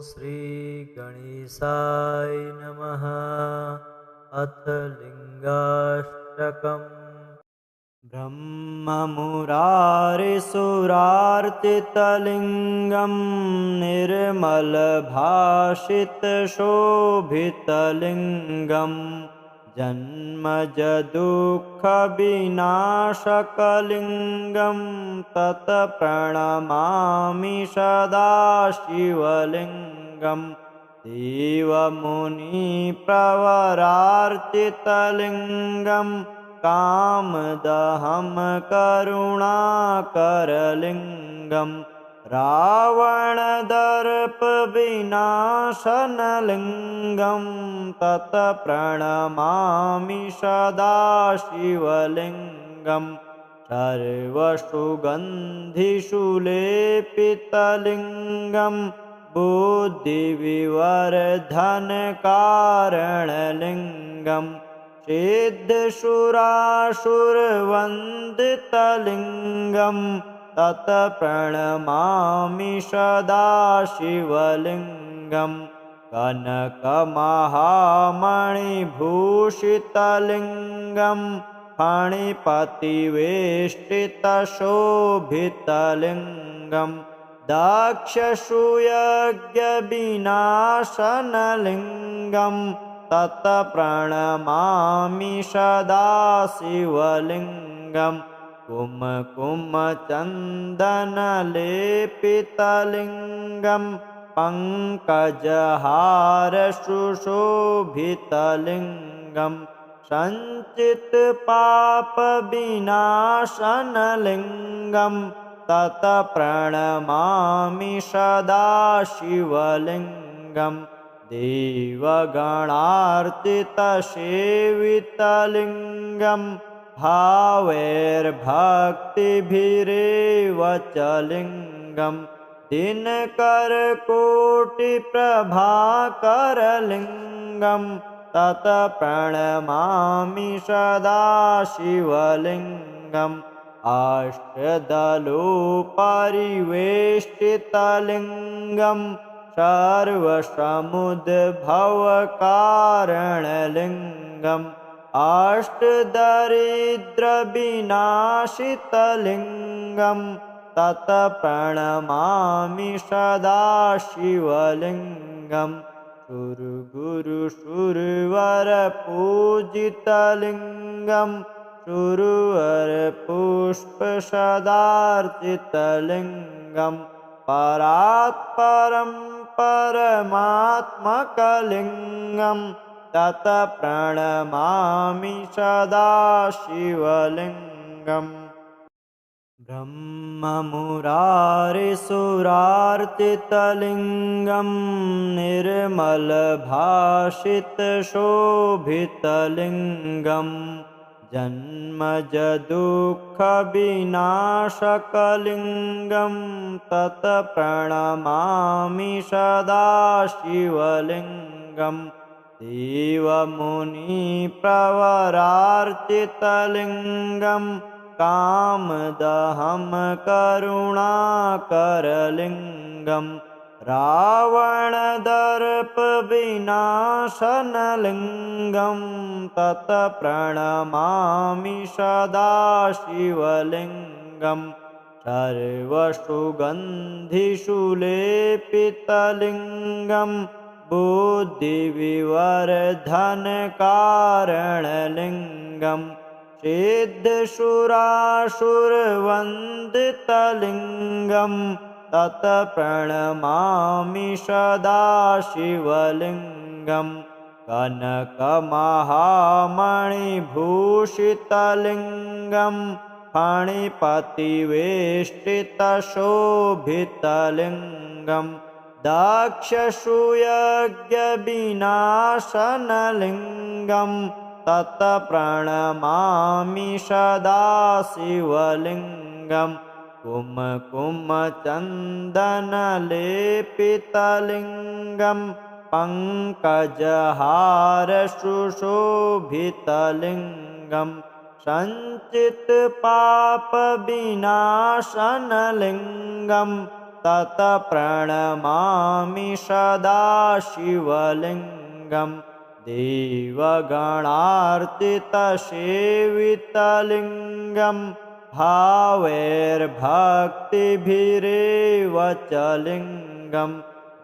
श्रीगणेशाय नमः। अथ लिङ्गाष्टकम्। ब्रह्ममुरारिसुरार्चितलिङ्गं निर्मलभाषितशोभितलिङ्गम् जन्मजदुःखविनाशकलिङ्गं तत्प्रणमामि सदा शिवलिङ्गम् देवमुनिप्रवरार्चितलिङ्गं कामदहं करुणाकरलिङ्गं रावणदर्पविनाशनलिङ्गं तत्प्रणमामि सदा शिवलिङ्गम् सर्वसुगन्धिषुलेपितलिङ्गं बुद्धिविवर्धनकारणलिङ्गं सिद्धसुरासुरवन्दितलिङ्गं तत्प्रणमामि सदा शिवलिङ्गम् कनकमहामणिभूषितलिङ्गं फणिपतिवेष्टितशोभितलिङ्गं दक्षसूयज्ञविनाशनलिङ्गं तत्प्रणमामि सदा शिवलिङ्गम् कुमकुमचन्दनलेपितलिङ्गं पङ्कजहारसुशोभितलिङ्गं सञ्चितपापविनाशनलिङ्गं तत्प्रणमामि सदा शिवलिङ्गम् देवगणार्चितसेवितलिङ्गं भावैर्भक्तिभिरेव च लिङ्गं दिनकरकोटिप्रभाकरलिङ्गं तत्प्रणमामि सदा शिवलिङ्गम् अष्टदलोपरिवेष्टितलिङ्गं सर्वसमुद्भवकारणलिङ्गम् अष्टदरिद्रविनाशितलिङ्गं तत्प्रणमामि सदा शिवलिङ्गम् सुरगुरुसुरवरपूजितलिङ्गं सुरवरपुष्पसदार्चितलिङ्गं परात्परं परमात्मकलिङ्गं तत्प्रणमामि सदा शिवलिङ्गम् ब्रह्ममुरारिसुरार्चितलिङ्गं निर्मलभाषितशोभितलिङ्गं जन्मजदुःखविनाशकलिङ्गं तत्प्रणमामि सदा शिवलिङ्गम् देवमुनिप्रवरार्चितलिङ्गं कामदहं करुणाकरलिङ्गं रावणदर्पविनाशनलिङ्गं तत्प्रणमामि सदा शिवलिङ्गम् सर्वसुगन्धिषुलेपितलिङ्गं बुद्धिविवर्धनकारणलिङ्गं सिद्धसुरासुरवन्दितलिङ्गं तत्प्रणमामि सदा शिवलिङ्गम् कनकमहामणिभूषितलिङ्गं फणिपतिवेष्टितशोभितलिङ्गं दक्षसूयज्ञविनाशनलिङ्गं तत्प्रणमामि सदा शिवलिङ्गम् कुमकुमचन्दनलेपितलिङ्गं पङ्कजहारसुशोभितलिङ्गं सञ्चितपापविनाशनलिङ्गं तत प्रणमामि सदा शिवलिङ्गं देवगणार्चितसेवितलिङ्गं भावैर्भक्तिभिरेव च लिङ्गं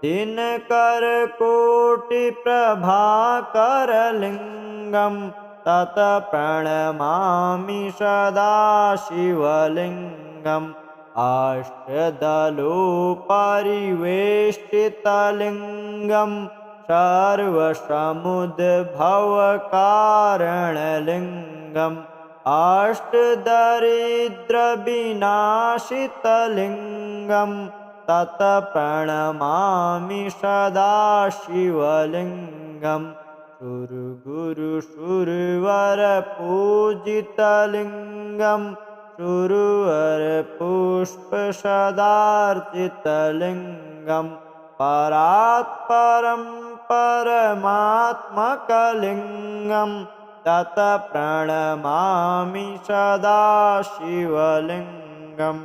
दिनकरकोटिप्रभाकरलिङ्गं तत प्रणमामि सदा शिवलिङ्गम् अष्टदलोपरिवेष्टितलिङ्गं सर्वसमुद्भवकारणलिङ्गम् अष्टदरिद्रविनाशितलिङ्गं तत प्रणमामि सदा शिवलिङ्गम् सुरगुरुसुरवरपूजितलिङ्गं सुरवरपुष्पसदार्चितलिङ्गं परात्परं परमात्मकलिङ्गं तत प्रणमामि सदा शिवलिङ्गम्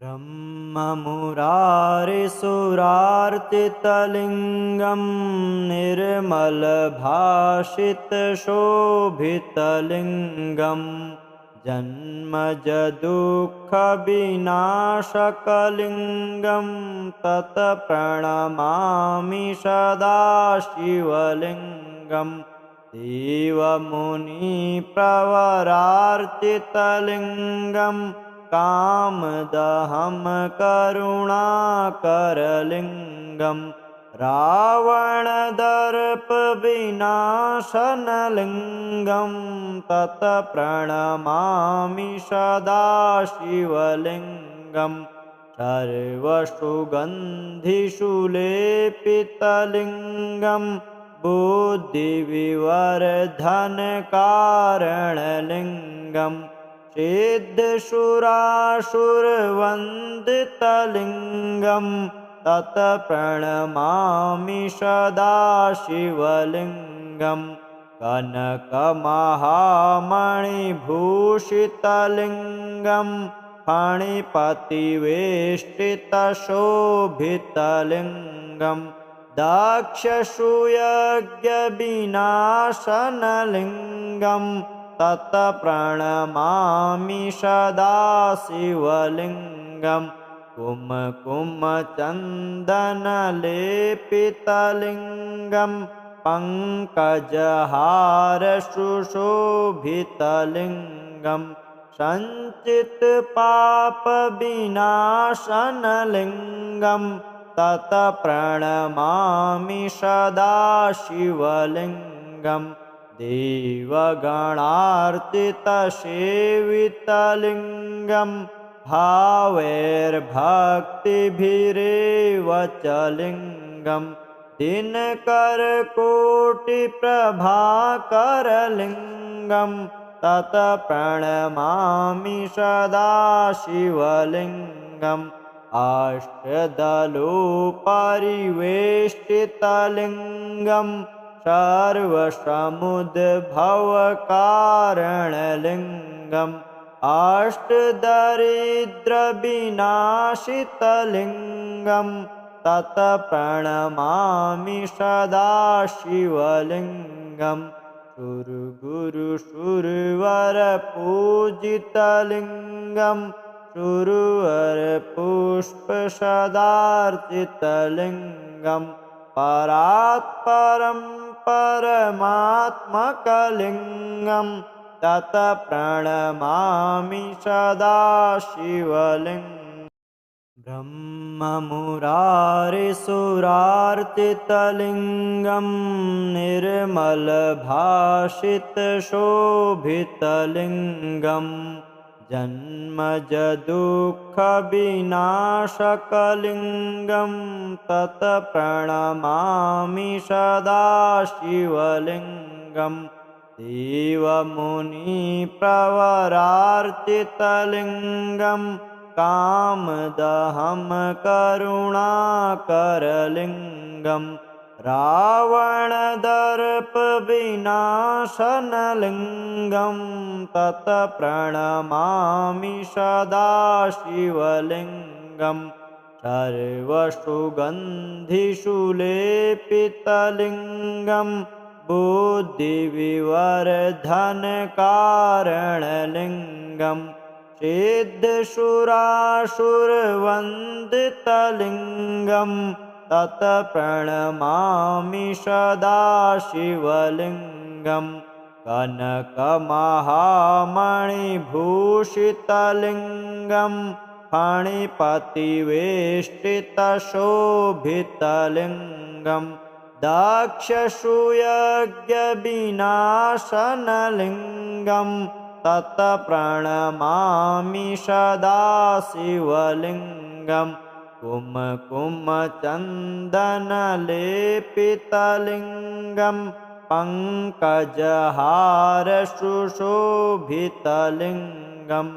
ब्रह्ममुरारिसुरार्चितलिङ्गं निर्मलभाषितशोभितलिङ्गं जन्मजदुःखविनाशकलिङ्गं तत प्रणमामि सदा शिवलिङ्गं देवमुनिप्रवरार्चितलिङ्गं कामदहं करुणाकरलिङ्गं रावणदर्पविनाशनलिङ्गं तत प्रणमामि सदा शिवलिङ्गं सर्वसुगन्धिषुलेपितलिङ्गं बुद्धिविवर्धनकारणलिङ्गं सिद्धसुरासुरवन्दितलिङ्गं तत प्रणमामि सदा शिवलिङ्गं कनकमहामणिभूषितलिङ्गं फणिपतिवेष्टितशोभितलिङ्गं दक्षसूयज्ञविनाशनलिङ्गं तत प्रणमामि सदा शिवलिङ्गं कुमकुमचन्दनलेपितलिङ्गं पङ्कजहारसुशोभितलिङ्गं सञ्चितपापविनाशनलिङ्गं तत प्रणमामि सदा शिवलिङ्गं देवगणार्चितसेवितलिङ्गं भावैर्भक्तिभिरेव च लिङ्गं दिनकरकोटिप्रभाकरलिङ्गं तत प्रणमामि सदा शिवलिङ्गम् अष्टदलोपरिवेष्टितलिङ्गं सर्वसमुद्भवकारणलिङ्गम् अष्टदरिद्रविनाशितलिङ्गं तत प्रणमामि सदा शिवलिङ्गं सुरगुरुसुरवरपूजितलिङ्गं सुरवरपुष्पसदार्चितलिङ्गं परात्परं परमात्मकलिङ्गं तत प्रणमामि सदा शिवलिङ्गम् ब्रह्ममुरारिसुरार्चितलिङ्गं निर्मलभाषितशोभितलिङ्गं जन्मजदुःखविनाशकलिङ्गं तत प्रणमामि सदा शिवलिङ्गं देवमुनिप्रवरार्चितलिङ्गं कामदहं करुणाकरलिङ्गं रावणदर्पविनाशनलिङ्गं तत प्रणमामि सदा शिवलिङ्गं सर्वसुगन्धिषु लेपितलिङ्गं बुद्धिविवर्धनकारणलिङ्गं सिद्धसुरासुरवन्दितलिङ्गं तत्प्रणमामि सदा शिवलिङ्गं कनकमहामणिभूषितलिङ्गं फणिपतिवेष्टितशोभितलिङ्गं दक्षसूयज्ञविनाशनलिङ्गं तत्प्रणमामि सदा शिवलिङ्गं कुमकुमचन्दनलेपितलिङ्गं पङ्कजहारसुशोभितलिङ्गं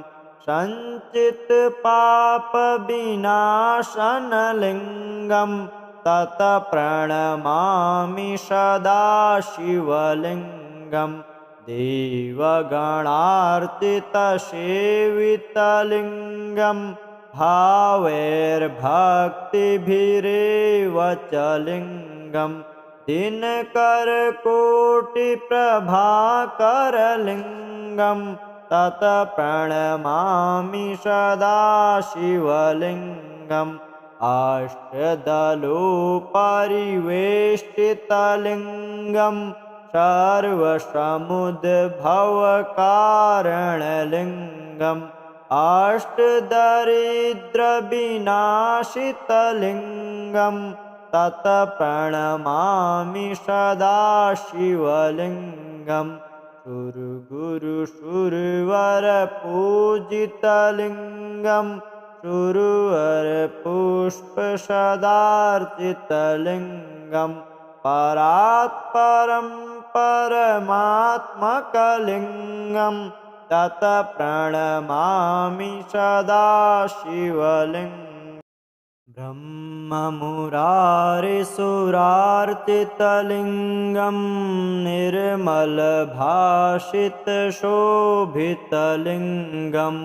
सञ्चितपापविनाशनलिङ्गं तत्प्रणमामि सदा शिवलिङ्गं देवगणार्चितसेवितलिङ्गं भावैर्भक्तिभिरेव च लिङ्गं दिनकरकोटिप्रभाकरलिङ्गं तत्प्रणमामि सदा शिवलिङ्गम् अष्टदलोपरिवेष्टितलिङ्गं सर्वसमुद्भवकारणलिङ्गम् अष्टदरिद्रविनाशितलिङ्गं तत्प्रणमामि सदा शिवलिङ्गं सुरगुरुसुरवरपूजितलिङ्गं सुरवरपुष्पसदार्चितलिङ्गं परात्परं परमात्मकलिङ्गं तत्प्रणमामि सदा शिवलिङ्गं ब्रह्ममुरारिसुरार्चितलिङ्गं निर्मलभाषितशोभितलिङ्गं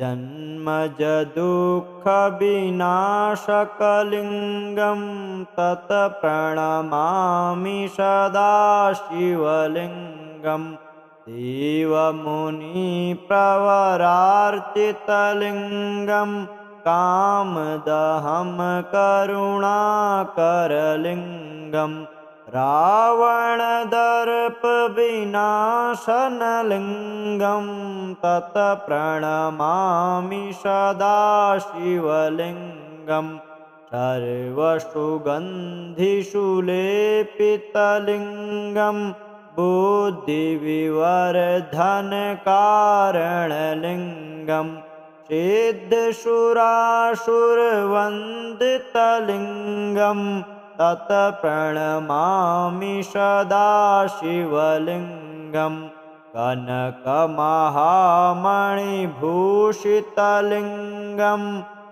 जन्मजदुःखविनाशकलिङ्गं तत्प्रणमामि सदा शिवलिङ्गं देवमुनिप्रवरार्चितलिङ्गं कामदहं करुणाकरलिङ्गं रावणदर्पविनाशनलिङ्गं तत्प्रणमामि सदा शिवलिङ्गं सर्वसुगन्धिषु लेपितलिङ्गं बुद्धिविवर्धनकारणलिङ्गं सिद्धसुरासुरवन्दितलिङ्गं तत्प्रणमामि सदा शिवलिङ्गं कनकमहामणिभूषितलिङ्गं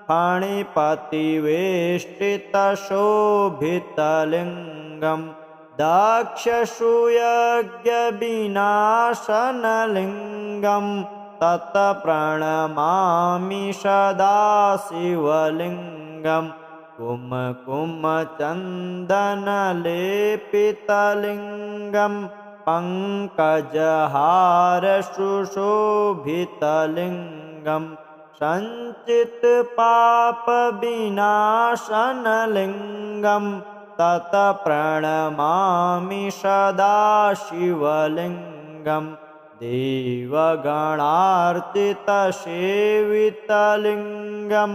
फणिपतिवेष्टितशोभितलिङ्गं दक्षसूयज्ञविनाशनलिङ्गं तत्प्रणमामि सदा शिवलिङ्गं कुमकुमचन्दनलेपितलिङ्गं पङ्कजहारसुशोभितलिङ्गं सञ्चितपापविनाशनलिङ्गं तत्प्रणमामि सदा शिवलिङ्गं देवगणार्चितसेवितलिङ्गं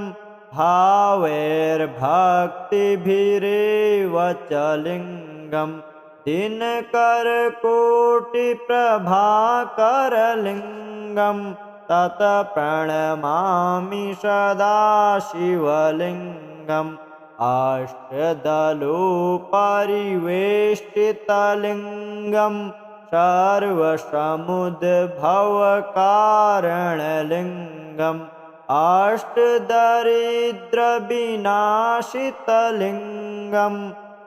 भावैर्भक्तिभिरेव च लिङ्गं दिनकरकोटिप्रभाकरलिङ्गं तत्प्रणमामि सदा शिवलिङ्गम् अष्टदलोपरिवेष्टितलिङ्गं सर्वसमुद्भवकारणलिङ्गम् अष्टदरिद्रविनाशितलिङ्गं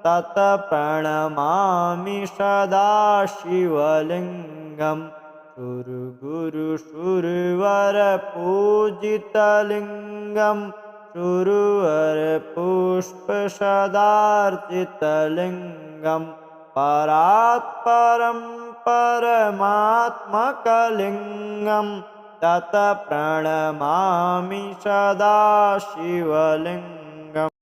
तत्प्रणमामि सदा शिवलिङ्गं सुरगुरुसुरवरपूजितलिङ्गं शुरुवरपुष्पसदार्चितलिङ्गं परात्परं परमात्मकलिङ्गं तत् प्रणमामि सदा शिवलिङ्गम्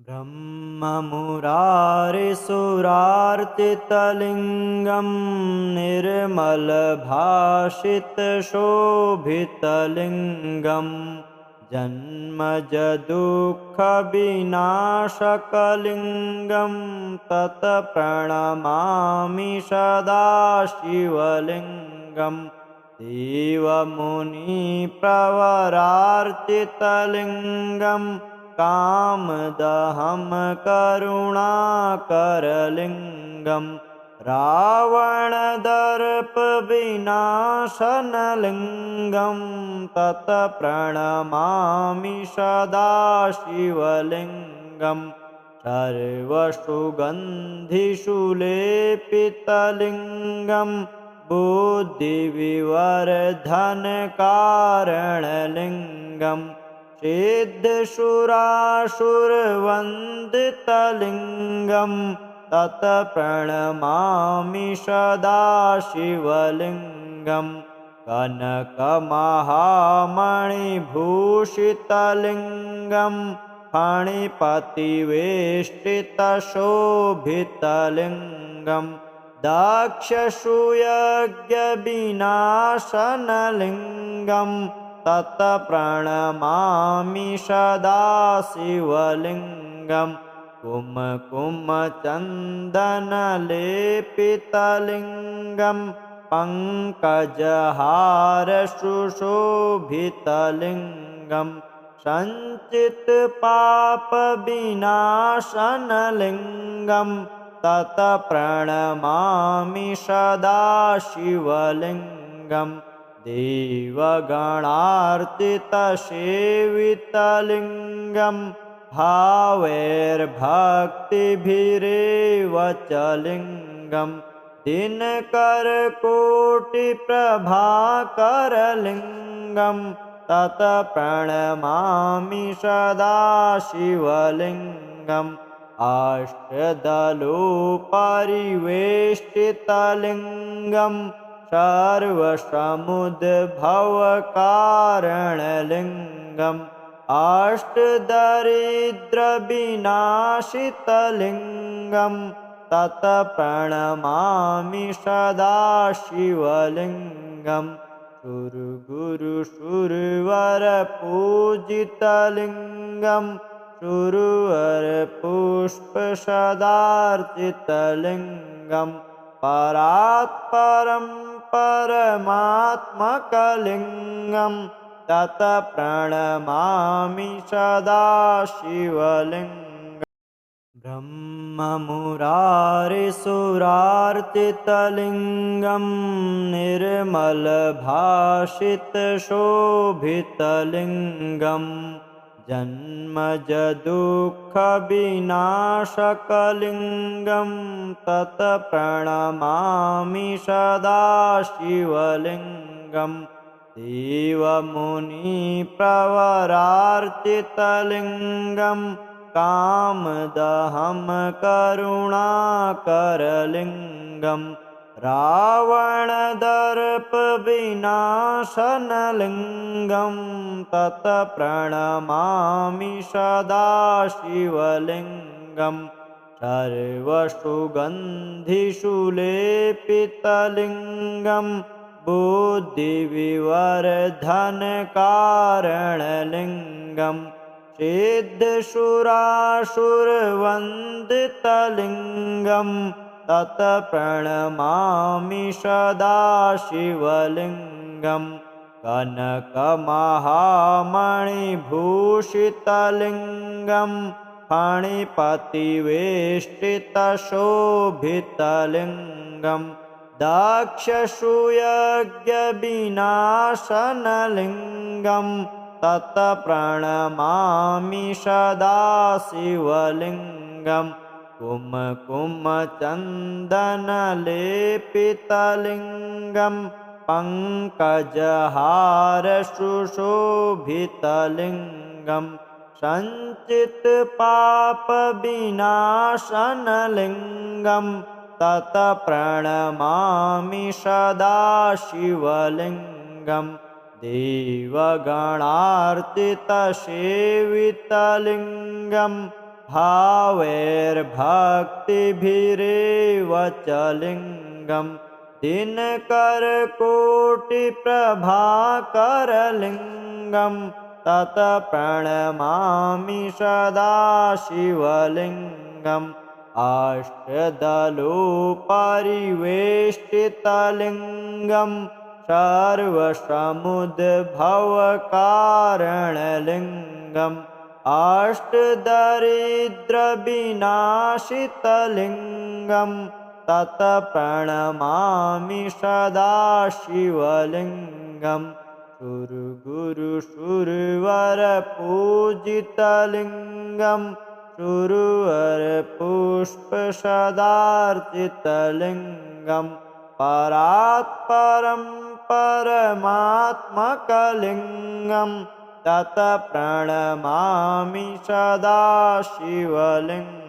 ब्रह्ममुरारिसुरार्चितलिङ्गं निर्मलभाषितशोभितलिङ्गं जन्मजदुःखविनाशकलिङ्गं तत् प्रणमामि सदा शिवलिङ्गम् देवमुनिप्रवरार्चितलिङ्गं कामदहं करुणाकरलिङ्गं रावणदर्पविनाशनलिङ्गं तत् प्रणमामि सदा शिवलिङ्गं सर्वसुगन्धिषुलेपितलिङ्गं बुद्धिविवर्धनकारणलिङ्गं सिद्धसुरासुरवन्दितलिङ्गं तत् प्रणमामि सदा शिवलिङ्गं कनकमहामणिभूषितलिङ्गं फणिपतिवेष्टितशोभितलिङ्गं दक्षसूयज्ञविनाशनलिङ्गं तत् प्रणमामि सदा शिवलिङ्गं कुमकुमचन्दनलेपितलिङ्गं पङ्कजहारसुशोभितलिङ्गं सञ्चितपापविनाशनलिङ्गं तत् प्रणमामि सदा शिवलिङ्गं देवगणार्चितसेवितलिङ्गं भावैर्भक्तिभिरेव च लिङ्गं दिनकरकोटिप्रभाकरलिङ्गं तत् प्रणमामि सदा शिवलिङ्गम् अष्टदलोपरिवेष्टितलिङ्गं सर्वसमुद्भवकारणलिङ्गम् अष्टदरिद्रविनाशितलिङ्गं तत् प्रणमामि सदा शिवलिङ्गं सुरगुरुसुरवरपूजितलिङ्गं शुरुवरपुष्पसदार्चितलिङ्गं परात्परं परमात्मकलिङ्गं तत् प्रणमामि सदा शिवलिङ्गम् ब्रह्ममुरारिसुरार्चितलिङ्गं निर्मलभाषितशोभितलिङ्गं जन्मजदुःखविनाशकलिङ्गं तत् प्रणमामि सदा शिवलिङ्गम् देवमुनिप्रवरार्चितलिङ्गं कामदहं करुणाकरलिङ्गं रावणदर्पविनाशनलिङ्गं तत् प्रणमामि सदा शिवलिङ्गं सर्वसुगन्धिषुलेपितलिङ्गं बुद्धिविवर्धनकारणलिङ्गं सिद्धसुरासुरवन्दितलिङ्गं तत् प्रणमामि सदा शिवलिङ्गं कनकमहामणिभूषितलिङ्गं फणिपतिवेष्टितशोभितलिङ्गं दक्षसूयज्ञविनाशनलिङ्गं तत् प्रणमामि सदा शिवलिङ्गं कुमकुमचन्दनलेपितलिङ्गं पङ्कजहारसुशोभितलिङ्गं संचित पाप विनाशनलिङ्गं तत प्रणमामि सदा शिवलिङ्गम् देवगणार्चितसेवितलिङ्गं भावैर्भक्तिभिरेव च लिङ्गं दिनकरकोटिप्रभाकरलिङ्गं तत प्रणमामि सदा शिवलिङ्गम् अष्टदलोपरिवेष्टितलिङ्गं सर्वसमुद्भवकारणलिङ्गम् अष्टदरिद्रविनाशितलिङ्गं तत प्रणमामि सदा शिवलिङ्गम् सुरगुरुसुरवरपूजितलिङ्गं सुरवरपुष्पसदार्चितलिङ्गं परात्परं परमात्मकलिङ्गं तत प्रणमामि सदा शिवलिङ्गम्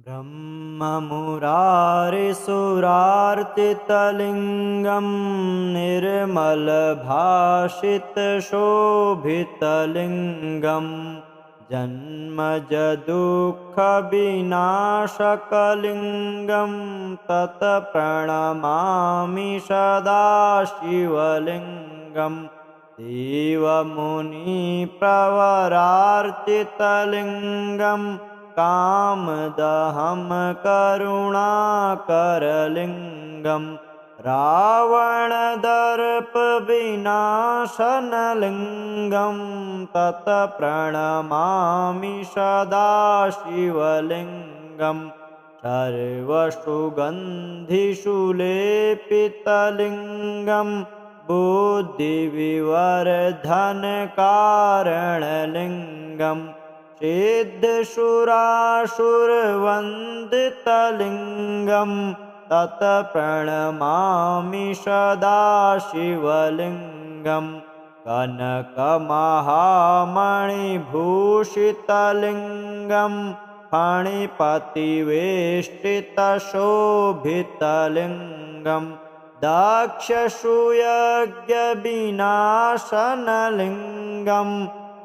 ब्रह्ममुरारिसुरार्चितलिङ्गं निर्मलभाषितशोभितलिङ्गं जन्मजदुःखविनाशकलिङ्गं तत प्रणमामि सदा शिवलिङ्गम् देवमुनिप्रवरार्चितलिङ्गं कामदहं करुणाकरलिङ्गं रावणदर्पविनाशनलिङ्गं तत प्रणमामि सदा शिवलिङ्गम् सर्वसुगन्धिषुलेपितलिङ्गं बुद्धिविवर्धनकारणलिङ्गं सिद्धसुरासुरवन्दितलिङ्गं तत प्रणमामि सदा शिवलिङ्गम् कनकमहामणिभूषितलिङ्गं फणिपतिवेष्टितशोभितलिङ्गं दक्षसूयज्ञविनाशनलिङ्गं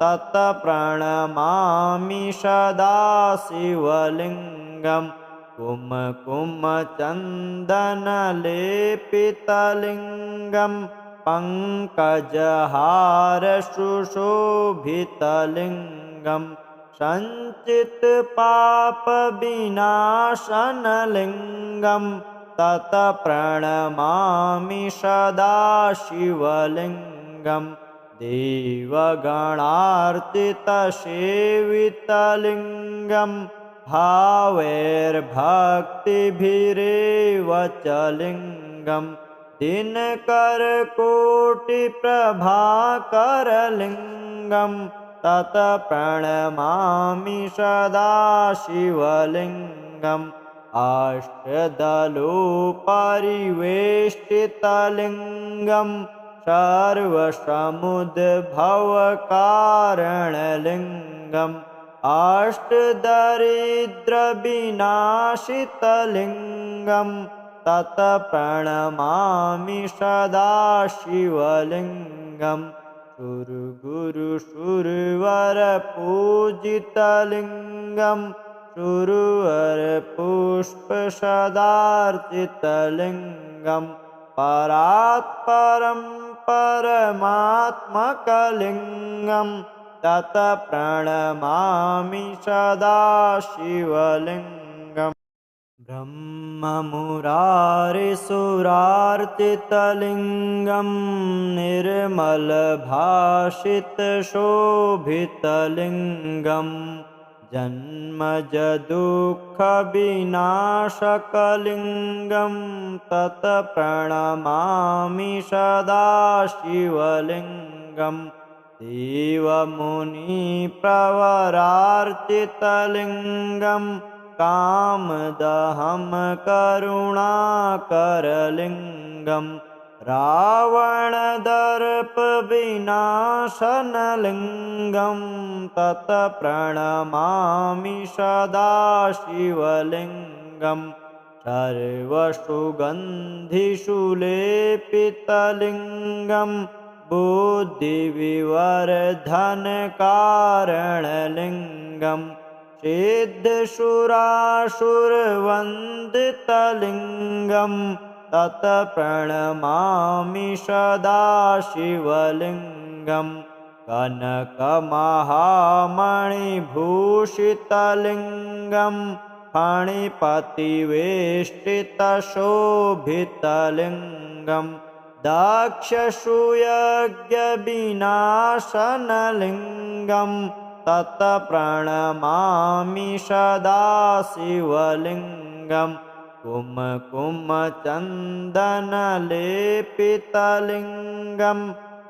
तत प्रणमामि सदा शिवलिङ्गम् कुमकुमचन्दनलेपितलिङ्गं पङ्कजहारसुशोभितलिङ्गं सञ्चितपापविनाशनलिङ्गं तत प्रणमामि सदा शिवलिङ्गम् देवगणार्चितसेवितलिङ्गं भावैर्भक्तिभिरेव च लिङ्गं दिनकरकोटिप्रभाकरलिङ्गं तत प्रणमामि सदा शिवलिङ्गम् अष्टदलोपरिवेष्टितलिङ्गं सर्वसमुद्भवकारणलिङ्गम् अष्टदरिद्रविनाशितलिङ्गं तत प्रणमामि सदा शिवलिङ्गम् सुरगुरुसुरवरपूजितलिङ्गं सुरवरपुष्पसदार्चितलिङ्गं परात्परं परमात्मकलिङ्गं तत प्रणमामि सदा शिवलिङ्गम् ब्रह्ममुरारिसुरार्चितलिङ्गं निर्मलभाषितशोभितलिङ्गं जन्मजदुःखविनाशकलिङ्गं तत प्रणमामि सदा शिवलिङ्गम् देवमुनिप्रवरार्चितलिङ्गं कामदहं करुणाकरलिङ्गं रावणदर्पविनाशनलिङ्गं तत् प्रणमामि सदा शिवलिङ्गम् सर्वसुगन्धिषु लेपितलिङ्गं बुद्धिविवर्धनकारणलिङ्गम् सिद्धसुरासुरवन्दितलिङ्गं तत् प्रणमामि सदा शिवलिङ्गम् कनकमहामणिभूषितलिङ्गं फणिपतिवेष्टितशोभितलिङ्गं दक्षसूयज्ञविनाशनलिङ्गं तत् प्रणमामि सदा शिवलिङ्गम् कुमकुमचन्दनलेपितलिङ्गं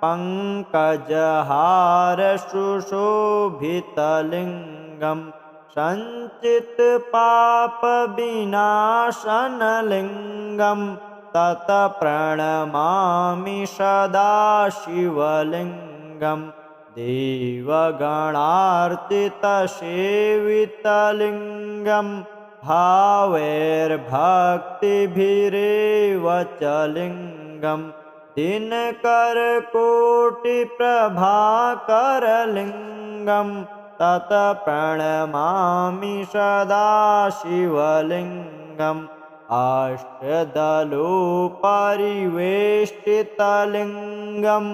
पङ्कजहारसुशोभितलिङ्गं सञ्चितपापविनाशनलिङ्गं तत् प्रणमामि सदा शिवलिङ्गम् देवगणार्चितसेवितलिङ्गं भावैर्भक्तिभिरेव च लिङ्गं दिनकरकोटिप्रभाकरलिङ्गं तत् प्रणमामि सदा शिवलिङ्गम् अष्टदलोपरिवेष्टितलिङ्गं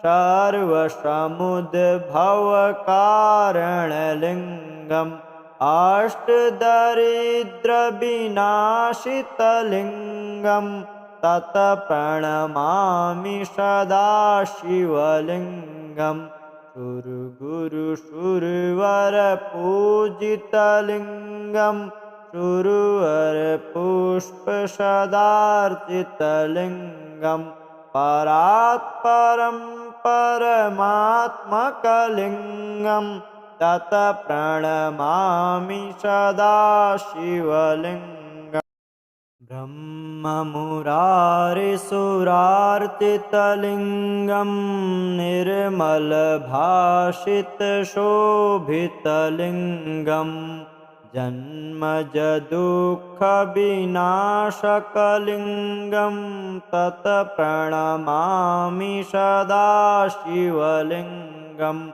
सर्वसमुद्भवकारणलिङ्गम् अष्टदरिद्रविनाशितलिङ्गं तत् प्रणमामि सदा शिवलिङ्गम् सुरगुरुसुरवरपूजितलिङ्गं सुरवरपुष्पसदार्चितलिङ्गं परात्परं परमात्मकलिङ्गं तत् प्रणमामि सदा शिवलिङ्गम् ब्रह्ममुरारिसुरार्चितलिङ्गं निर्मलभाषितशोभितलिङ्गं जन्मजदुःखविनाशकलिङ्गं तत् प्रणमामि सदा शिवलिङ्गम्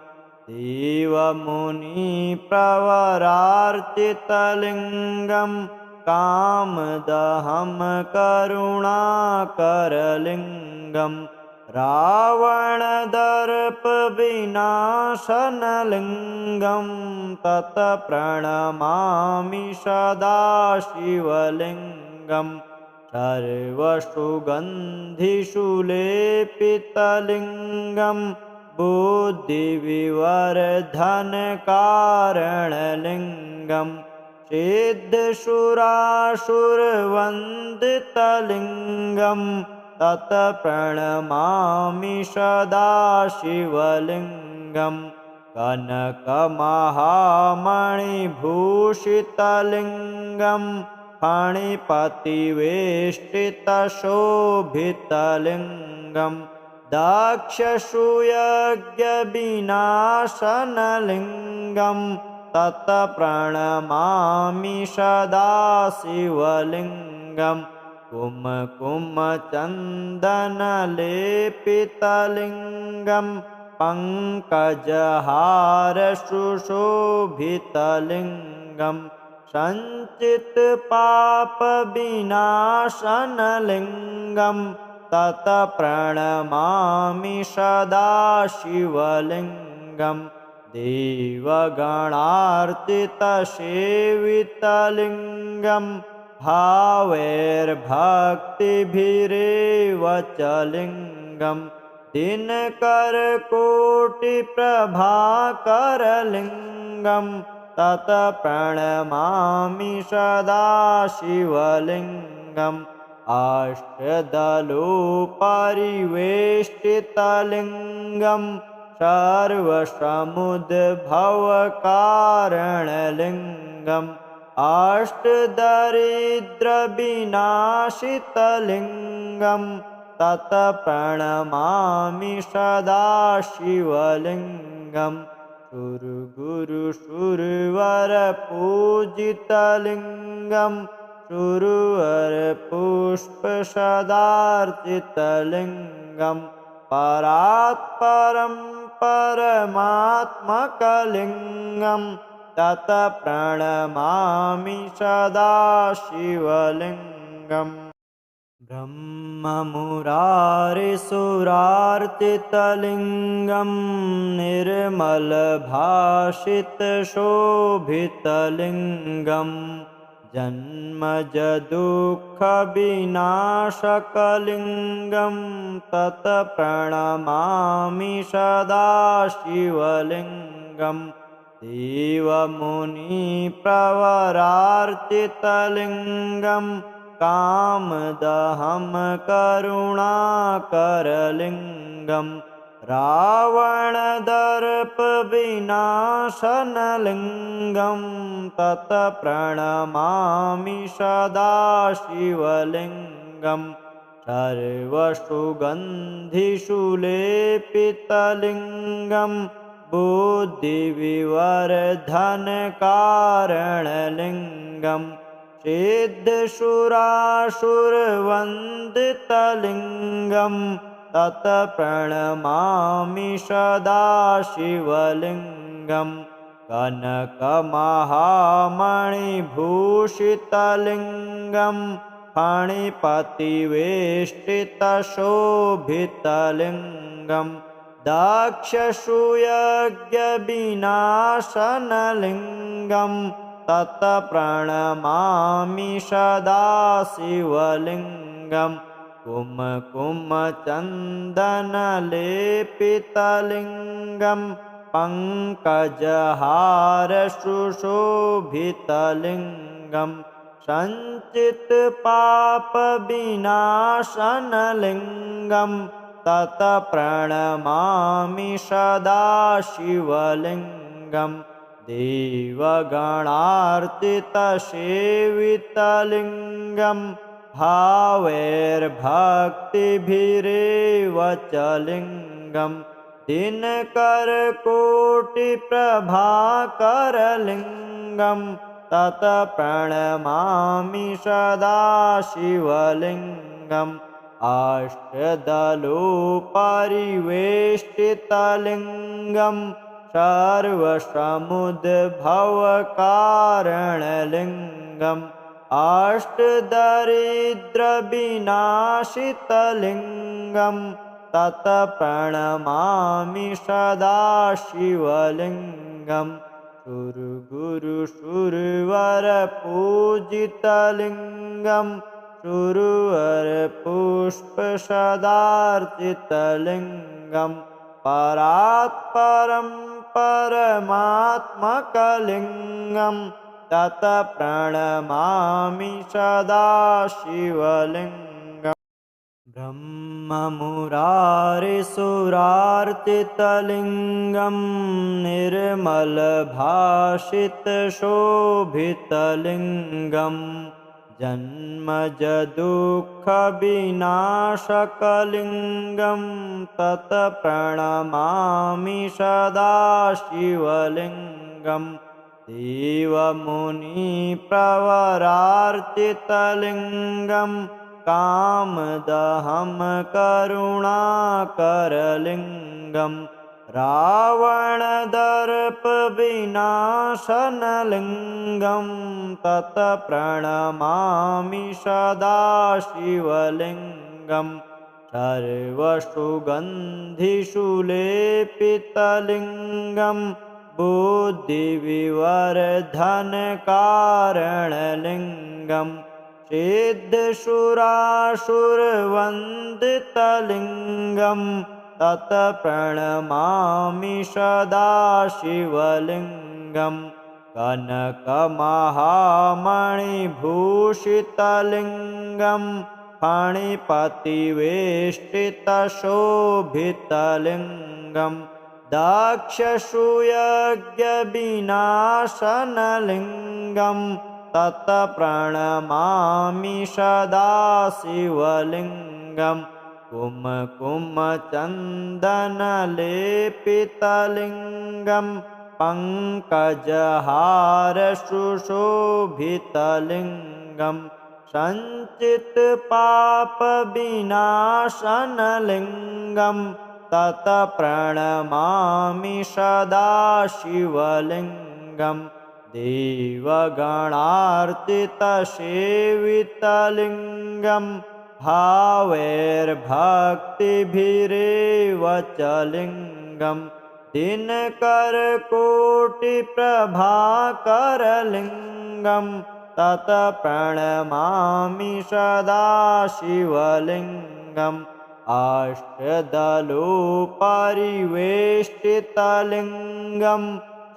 देवमुनिप्रवरार्चितलिङ्गं कामदहं करुणाकरलिङ्गं रावणदर्पविनाशनलिङ्गं तत् प्रणमामि सदा शिवलिङ्गम् सर्वसुगन्धिषु लेपितलिङ्गं बुद्धिविवर्धनकारणलिङ्गं सिद्धसुरासुरवन्दितलिङ्गं तत् प्रणमामि सदा शिवलिङ्गम् कनकमहामणिभूषितलिङ्गं फणिपतिवेष्टितशोभितलिङ्गं दक्षसूयज्ञविनाशनलिङ्गं तत् प्रणमामि सदा शिवलिङ्गम् कुमकुमचन्दनलेपितलिङ्गं पङ्कजहारसुशोभितलिङ्गं सञ्चितपापविनाशनलिङ्गं तत् प्रणमामि सदा शिवलिङ्गम् देवगणार्चितसेवितलिङ्गं भावैर्भक्तिभिरेव च लिङ्गं दिनकरकोटिप्रभाकरलिङ्गं तत् प्रणमामि सदा शिवलिङ्गम् अष्टदलोपरिवेष्टितलिङ्गं सर्वसमुद्भवकारणलिङ्गम् अष्टदरिद्रविनाशितलिङ्गं तत् प्रणमामि सदा शिवलिङ्गम् सुरगुरुसुरवरपूजितलिङ्गम् सुरवरपुष्पसदार्चितलिङ्गम् परात्परं परमात्मकलिङ्गम् तत् प्रणमामि सदा शिवलिङ्गम् ब्रह्ममुरारिसुरार्चितलिङ्गं निर्मलभाषितशोभितलिङ्गं जन्मजदुःखविनाशकलिङ्गं तत् प्रणमामि सदा शिवलिङ्गम् देवमुनिप्रवरार्चितलिङ्गम् कामदहं करुणाकरलिङ्गम् रावणदर्पविनाशनलिङ्गं तत् प्रणमामि सदा शिवलिङ्गम् सर्वसुगन्धिषुलेपितलिङ्गं बुद्धिविवर्धनकारणलिङ्गम् सिद्धसुरासुरवन्दितलिङ्गं तत् प्रणमामि सदा शिवलिङ्गम् कनकमहामणिभूषितलिङ्गं फणिपतिवेष्टितशोभितलिङ्गं दक्षसूयज्ञविनाशनलिङ्गं तत् प्रणमामि सदा शिवलिङ्गम् कुमकुमचन्दनलेपितलिङ्गं पङ्कजहारसुशोभितलिङ्गं सञ्चितपापविनाशनलिङ्गं तत् प्रणमामि सदा शिवलिङ्गम् देवगणार्चितसेवितलिङ्गं भावैर्भक्तिभिरेव च लिङ्गं दिनकरकोटिप्रभाकरलिङ्गं तत् प्रणमामि सदा शिवलिङ्गम् अष्टदलोपरिवेष्टितलिङ्गं सर्वसमुद्भवकारणलिङ्गम् अष्टदरिद्रविनाशितलिङ्गं तत् प्रणमामि सदा शिवलिङ्गम् सुरगुरुसुरवरपूजितलिङ्गं सुरवरपुष्पसदार्चितलिङ्गं परात्परं परमात्मकलिङ्गं तत् प्रणमामि सदा शिवलिङ्गम् ब्रह्ममुरारिसुरार्चितलिङ्गं निर्मलभाषितशोभितलिङ्गं जन्मजदुःखविनाशकलिङ्गं तत् प्रणमामि सदा शिवलिङ्गम् देवमुनिप्रवरार्चितलिङ्गं कामदहं करुणाकरलिङ्गं रावणदर्पविनाशनलिङ्गं तत् प्रणमामि सदा शिवलिङ्गम् सर्वसुगन्धिषुलेपितलिङ्गं बुद्धिविवर्धनकारणलिङ्गं सिद्धसुरासुरवन्दितलिङ्गं तत् प्रणमामि सदा शिवलिङ्गम् कनकमहामणिभूषितलिङ्गं फणिपतिवेष्टितशोभितलिङ्गं दक्षसूयज्ञविनाशनलिङ्गं तत् प्रणमामि सदा शिवलिङ्गम् कुमकुमचन्दनलेपितलिङ्गं पङ्कजहारसुशोभितलिङ्गं सञ्चितपापविनाशनलिङ्गं ततः प्रणमामि सदा शिवलिङ्गं देवगणार्चितसेवितलिङ्गं भावैर्भक्तिभिरेव च लिङ्गं दिनकरकोटिप्रभाकरलिङ्गं ततः प्रणमामि सदा शिवलिङ्गम् अष्टदलोपरिवेष्टितलिङ्गं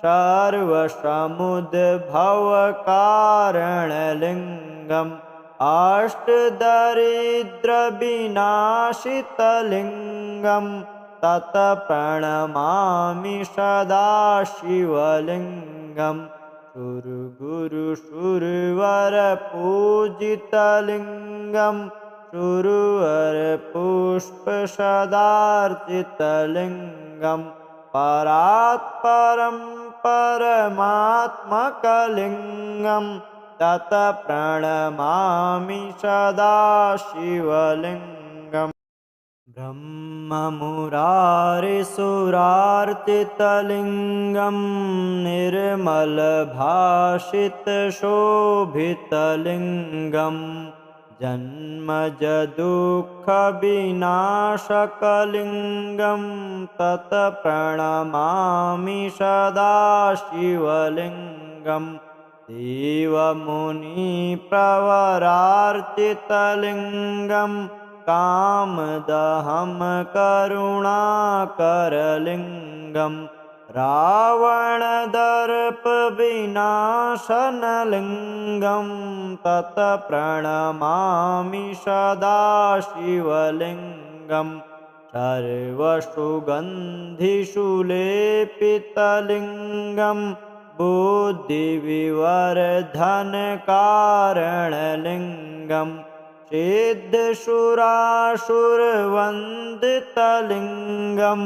सर्वसमुद्भवकारणलिङ्गम् अष्टदरिद्रविनाशितलिङ्गं ततः प्रणमामि सदा शिवलिङ्गम् सुरगुरुसुरवरपूजितलिङ्गं सुरवरपुष्पसदार्चितलिङ्गं परात्परं परमात्मकलिङ्गं ततः प्रणमामि सदा शिवलिङ्गम् ब्रह्ममुरारिसुरार्चितलिङ्गं निर्मलभाषितशोभितलिङ्गं जन्मजदुःखविनाशकलिङ्गं ततः प्रणमामि सदा शिवलिङ्गम् देवमुनिप्रवरार्चितलिङ्गं कामदहं करुणाकरलिङ्गं रावणदर्पविनाशनलिङ्गं ततः प्रणमामि सदा शिवलिङ्गं सर्वसुगन्धिषुलेपितलिङ्गं बुद्धिविवर्धनकारणलिङ्गं सिद्धसुरासुरवन्दितलिङ्गं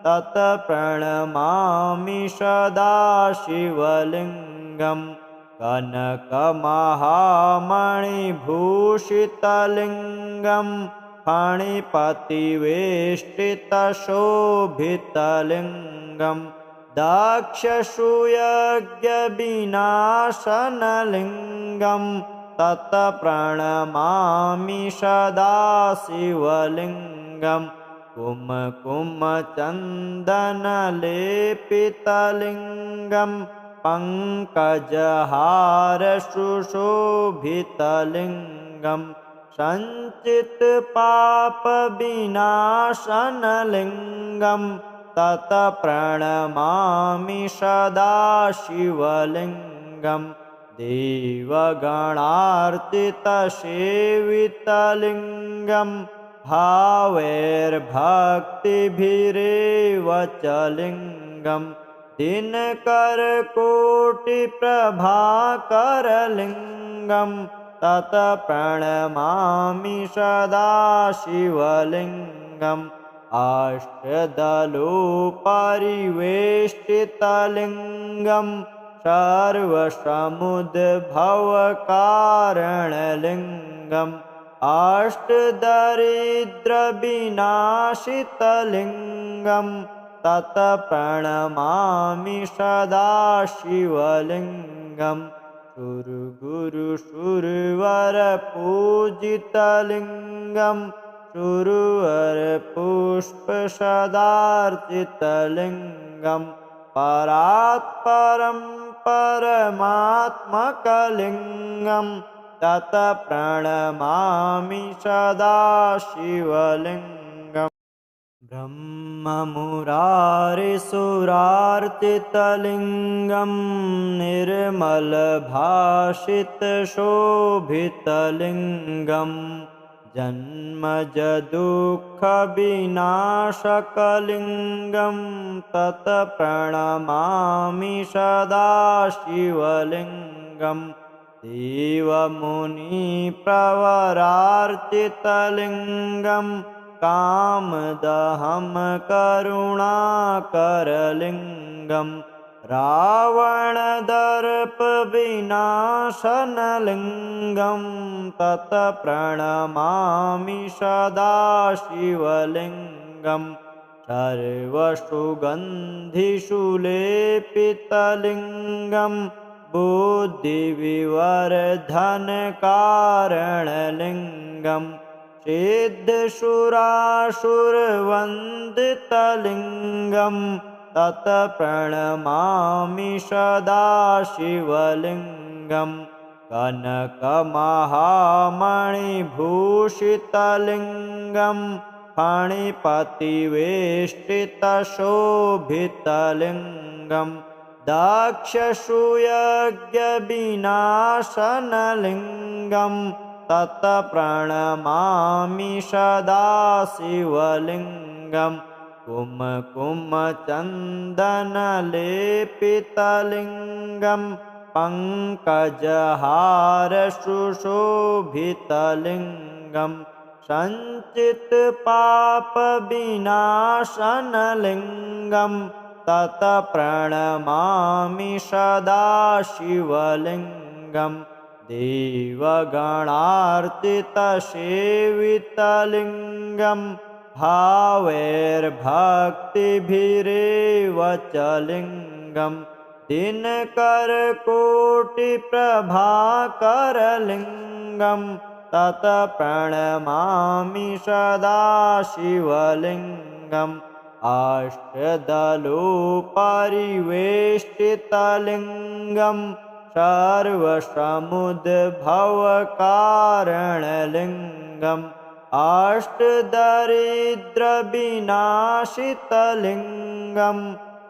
ततः प्रणमामि सदा शिवलिङ्गं कनकमहामणिभूषितलिङ्गं फणिपतिवेष्टितशोभितलिङ्गं दक्षसूयज्ञविनाशनलिङ्गं ततः प्रणमामि सदा शिवलिङ्गं कुमकुमचन्दनलेपितलिङ्गं पङ्कजहारसुशोभितलिङ्गं सञ्चितपापविनाशनलिङ्गं ततः प्रणमामि सदा शिवलिङ्गं देवगणार्चितसेवितलिङ्गं भावैर्भक्तिभिरेव च लिङ्गं दिनकरकोटिप्रभाकरलिङ्गं ततः प्रणमामि सदा शिवलिङ्गम् अष्टदलोपरिवेष्टितलिङ्गं सर्वसमुद्भवकारणलिङ्गम् अष्टदरिद्रविनाशितलिङ्गं ततः प्रणमामि सदा शिवलिङ्गम् सुरगुरुसुरवरपूजितलिङ्गं सुरवरपुष्पसदार्चितलिङ्गं परात्परं परमात्मकलिङ्गं ततः प्रणमामि सदा शिवलिङ्गम् ब्रह्ममुरारिसुरार्चितलिङ्गं निर्मलभाषितशोभितलिङ्गं जन्मजदुःखविनाशकलिङ्गं ततः प्रणमामि सदा शिवलिङ्गम् देवमुनिप्रवरार्चितलिङ्गं कामदहं करुणाकरलिङ्गं रावणदर्पविनाशनलिङ्गं तत्प्रणमामि सदा शिवलिङ्गम् सर्वसुगन्धिषुलेपितलिङ्गं बुद्धिविवर्धनकारणलिङ्गं सिद्धसुरासुरवन्दितलिङ्गं तत्प्रणमामि सदा शिवलिङ्गं कनकमहामणिभूषितलिङ्गं फणिपतिवेष्टितशोभितलिङ्गं दक्षसूयज्ञविनाशनलिङ्गं तत्प्रणमामि सदा शिवलिङ्गं कुमकुमचन्दनलेपितलिङ्गं पङ्कजहारसुशोभितलिङ्गं सञ्चितपापविनाशनलिङ्गं तत्प्रणमामि सदा शिवलिङ्गं देवगणार्चितसेवितलिङ्गं भावैर्भक्तिभिरेव च लिङ्गं दिनकरकोटिप्रभाकरलिङ्गं तत्प्रणमामि सदा शिवलिङ्गम् अष्टदलोपरिवेष्टितलिङ्गं सर्वसमुद्भवकारणलिङ्गम् अष्टदरिद्रविनाशितलिङ्गं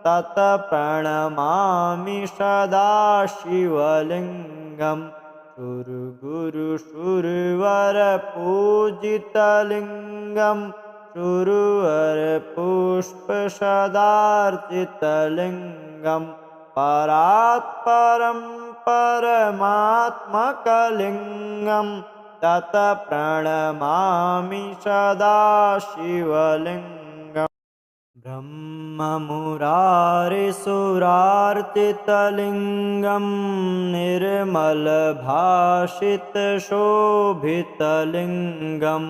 तत्प्रणमामि सदा शिवलिङ्गम् सुरगुरुसुरवरपूजितलिङ्गं सुरवरपुष्पसदार्चितलिङ्गं परात्परं परमात्मकलिङ्गं तत्प्रणमामि सदा शिवलिङ्गम् ब्रह्ममुरारिसुरार्चितलिङ्गं निर्मलभाषितशोभितलिङ्गं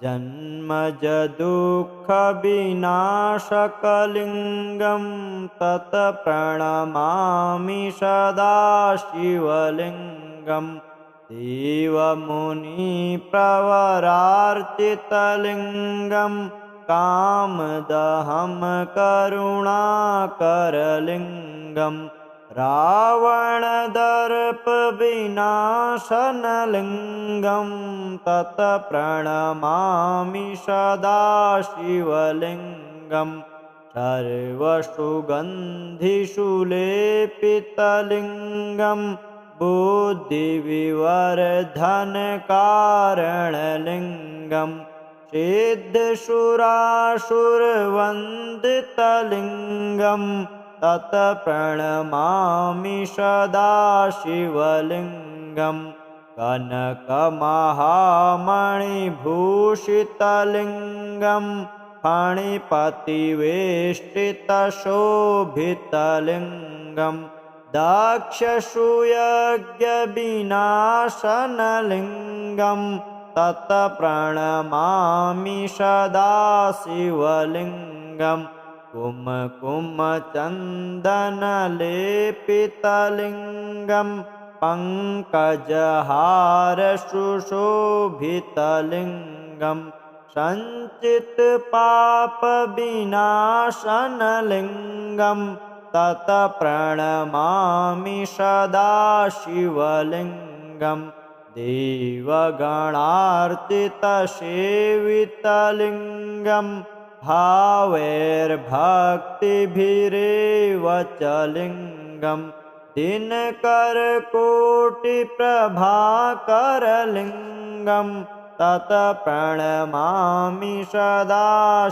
जन्मजदुःखविनाशकलिङ्गं तत्प्रणमामि सदा शिवलिङ्गम् देवमुनिप्रवरार्चितलिङ्गं कामदहं करुणाकरलिङ्गं रावणदर्पविनाशनलिङ्गं तत्प्रणमामि सदा शिवलिङ्गं सर्वसुगन्धिषुलेपितलिङ्गं बुद्धिविवर्धनकारणलिङ्गं सिद्धसुरासुरवन्दितलिङ्गं तत्प्रणमामि सदा शिवलिङ्गं कनकमहामणिभूषितलिङ्गं फणिपतिवेष्टितशोभितलिङ्गं दक्षसूयज्ञविनाशनलिङ्गं तत्प्रणमामि सदा शिवलिङ्गं कुमकुमचन्दनलेपितलिङ्गं पङ्कजहारसुशोभितलिङ्गं सञ्चितपापविनाशनलिङ्गं तत्प्रणमामि सदा शिवलिङ्गम् देवगणार्चितसेवितलिङ्गं भावैर्भक्तिभिरेव च लिङ्गं दिनकरकोटिप्रभाकरलिङ्गं तत्प्रणमामि सदा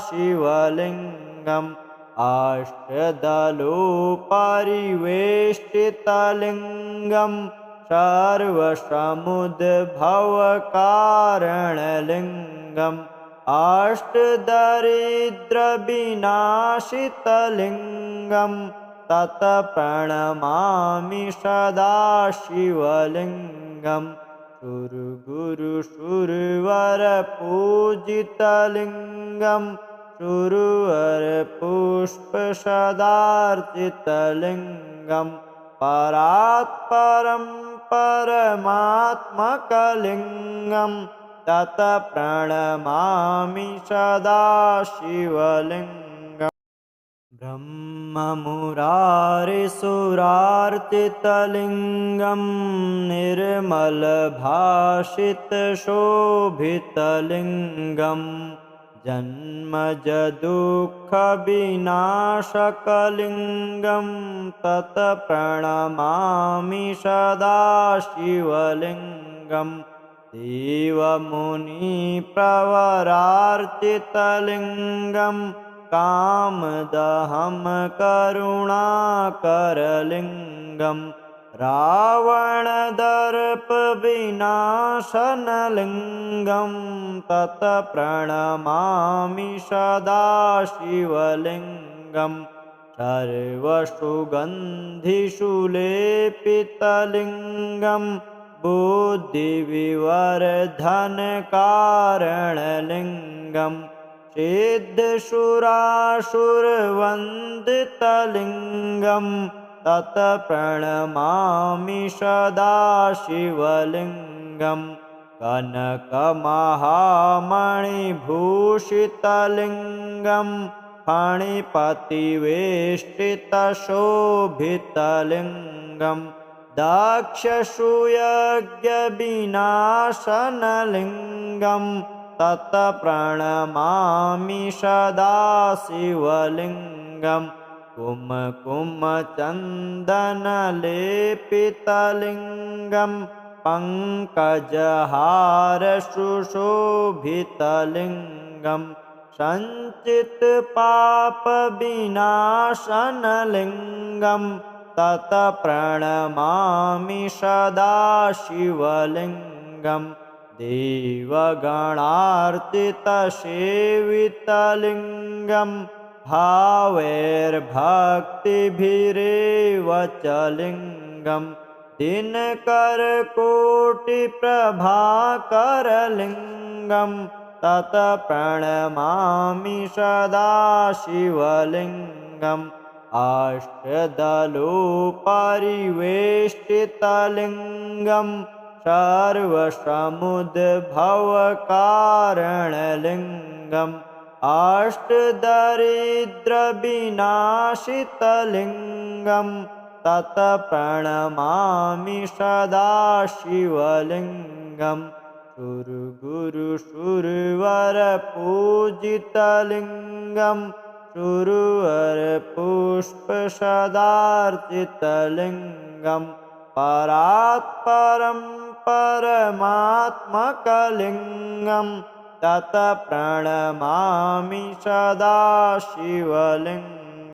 शिवलिङ्गम् अष्टदलोपरिवेष्टितलिङ्गं सर्वसमुद्भवकारणलिङ्गम् अष्टदरिद्रविनाशितलिङ्गं तत् प्रणमामि सदा शिवलिङ्गम् सुरगुरुसुरवरपूजितलिङ्गं सुरवरपुष्पसदार्चितलिङ्गं परात्परं परमात्मकलिङ्गं तत् प्रणमामि सदा शिवलिङ्गम् ब्रह्ममुरारिसुरार्चितलिङ्गं निर्मलभाषितशोभितलिङ्गं जन्मजदुःखविनाशकलिङ्गं तत् प्रणमामि सदा शिवलिङ्गम् देवमुनिप्रवरार्चितलिङ्गं कामदहं करुणाकरलिङ्गं रावणदर्पविनाशनलिङ्गं तत् प्रणमामि सदा शिवलिङ्गं सर्वसुगन्धिषुलेपितलिङ्गं बुद्धिविवर्धनकारणलिङ्गं सिद्धसुरासुरवन्दितलिङ्गं तत् प्रणमामि सदा शिवलिङ्गं कनकमहामणिभूषितलिङ्गं फणिपतिवेष्टितशोभितलिङ्गं दक्षसूयज्ञविनाशनलिङ्गं तत् प्रणमामि सदा शिवलिङ्गं कुमकुमचन्दनलेपितलिङ्गं पङ्कजहारसुशोभितलिङ्गं सञ्चितपापविनाशनलिङ्गं तत् प्रणमामि सदा शिवलिङ्गं देवगणार्चितसेवितलिङ्गं भावैर्भक्तिभिरेव च लिङ्गं दिनकरकोटिप्रभाकरलिङ्गं तत् प्रणमामि सदा शिवलिङ्गम् अष्टदलोपरिवेष्टितलिङ्गं सर्वसमुद्भवकारणलिङ्गम् अष्टदरिद्रविनाशितलिङ्गं तत् प्रणमामि सदा शिवलिङ्गं सुरगुरुसुरवरपूजितलिङ्गं सुरवरपुष्पसदार्चितलिङ्गं परात्परं परमात्मकलिङ्गं तत् प्रणमामि सदा शिवलिङ्गम्